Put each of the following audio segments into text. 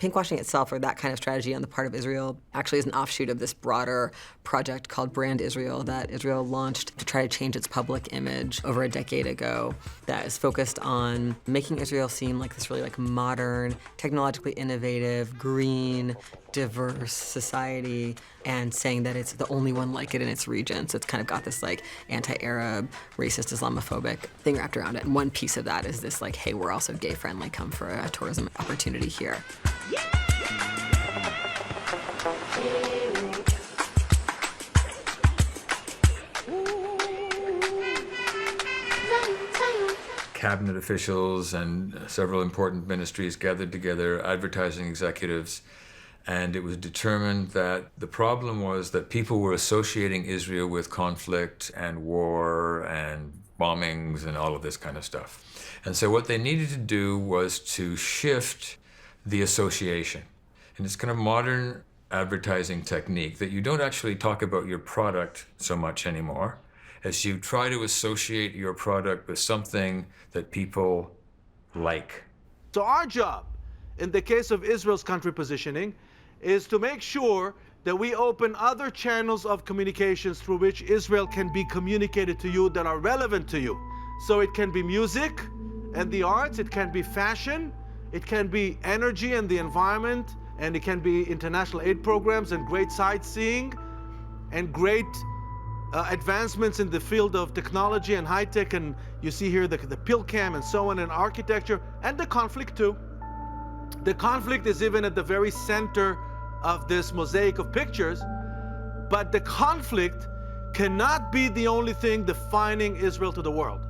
Pinkwashing itself, or that kind of strategy on the part of Israel, actually is an offshoot of this broader project called Brand Israel that Israel launched to try to change its public image over a decade ago, that is focused on making Israel seem like this really modern, technologically innovative, green, diverse society, and saying that it's the only one like it in its region. So it's kind of got this anti-Arab, racist, Islamophobic thing wrapped around it. And one piece of that is this hey, we're also gay friendly, come for a tourism opportunity here. Cabinet officials and several important ministries gathered together, advertising executives, and it was determined that the problem was that people were associating Israel with conflict and war and bombings and all of this kind of stuff. And so what they needed to do was to shift the association. And it's kind of modern advertising technique that you don't actually talk about your product so much anymore, as you try to associate your product with something that people like. So our job, in the case of Israel's country positioning, is to make sure that we open other channels of communications through which Israel can be communicated to you that are relevant to you. So it can be music and the arts, it can be fashion, it can be energy and the environment, and it can be international aid programs and great sightseeing and great advancements in the field of technology and high tech, and you see here the PILCAM and so on, and architecture, and the conflict too. The conflict is even at the very center of this mosaic of pictures, but the conflict cannot be the only thing defining Israel to the world.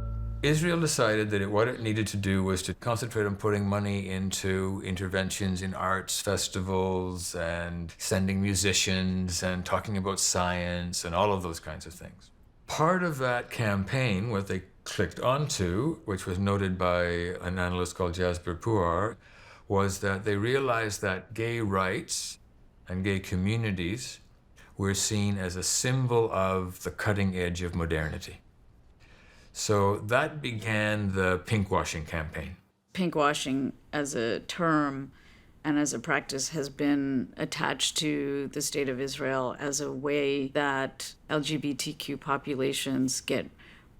Israel decided that what it needed to do was to concentrate on putting money into interventions in arts festivals and sending musicians and talking about science and all of those kinds of things. Part of that campaign, what they clicked onto, which was noted by an analyst called Jasper Puar, was that they realized that gay rights and gay communities were seen as a symbol of the cutting edge of modernity. So that began the pinkwashing campaign. Pinkwashing as a term and as a practice has been attached to the state of Israel as a way that LGBTQ populations get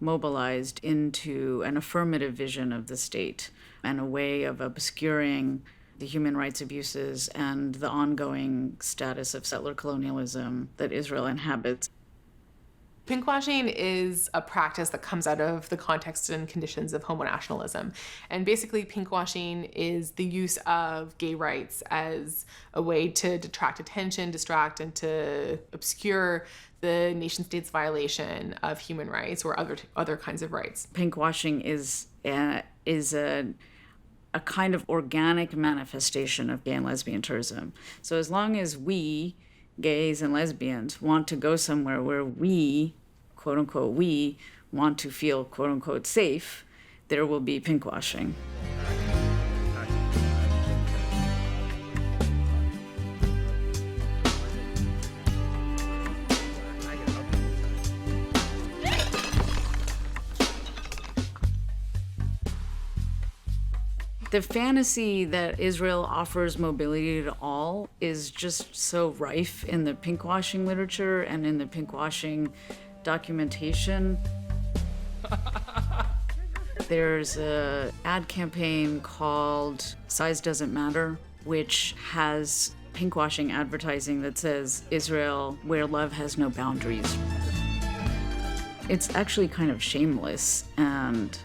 mobilized into an affirmative vision of the state and a way of obscuring the human rights abuses and the ongoing status of settler colonialism that Israel inhabits. Pinkwashing is a practice that comes out of the context and conditions of homonationalism. And basically, pinkwashing is the use of gay rights as a way to detract attention, distract, and to obscure the nation state's violation of human rights or other kinds of rights. Pinkwashing is a kind of organic manifestation of gay and lesbian tourism. So as long as we, gays and lesbians, want to go somewhere where we, quote unquote, we want to feel, quote unquote, safe, there will be pinkwashing. The fantasy that Israel offers mobility to all is just so rife in the pinkwashing literature and in the pinkwashing documentation. There's an ad campaign called Size Doesn't Matter, which has pinkwashing advertising that says, Israel, where love has no boundaries. It's actually kind of shameless and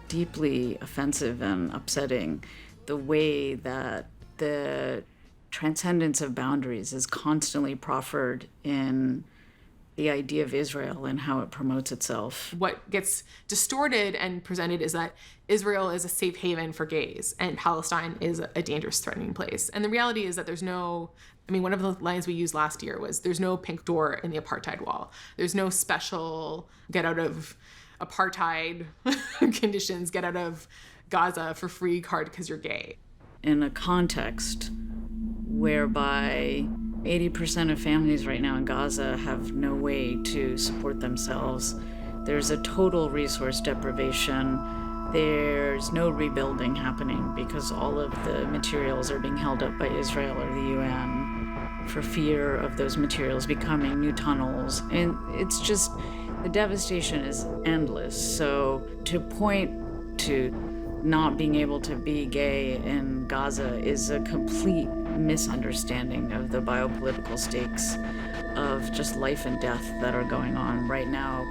deeply offensive and upsetting, the way that the transcendence of boundaries is constantly proffered in the idea of Israel and how it promotes itself. What gets distorted and presented is that Israel is a safe haven for gays and Palestine is a dangerous, threatening place. And the reality is that one of the lines we used last year was there's no pink door in the apartheid wall. There's no special get out of apartheid conditions, get out of Gaza for free card because you're gay. In a context whereby 80% of families right now in Gaza have no way to support themselves, there's a total resource deprivation, There's no rebuilding happening because all of the materials are being held up by Israel or the UN for fear of those materials becoming new tunnels. And it's just, the devastation is endless. So to point to not being able to be gay in Gaza is a complete misunderstanding of the biopolitical stakes of just life and death that are going on right now.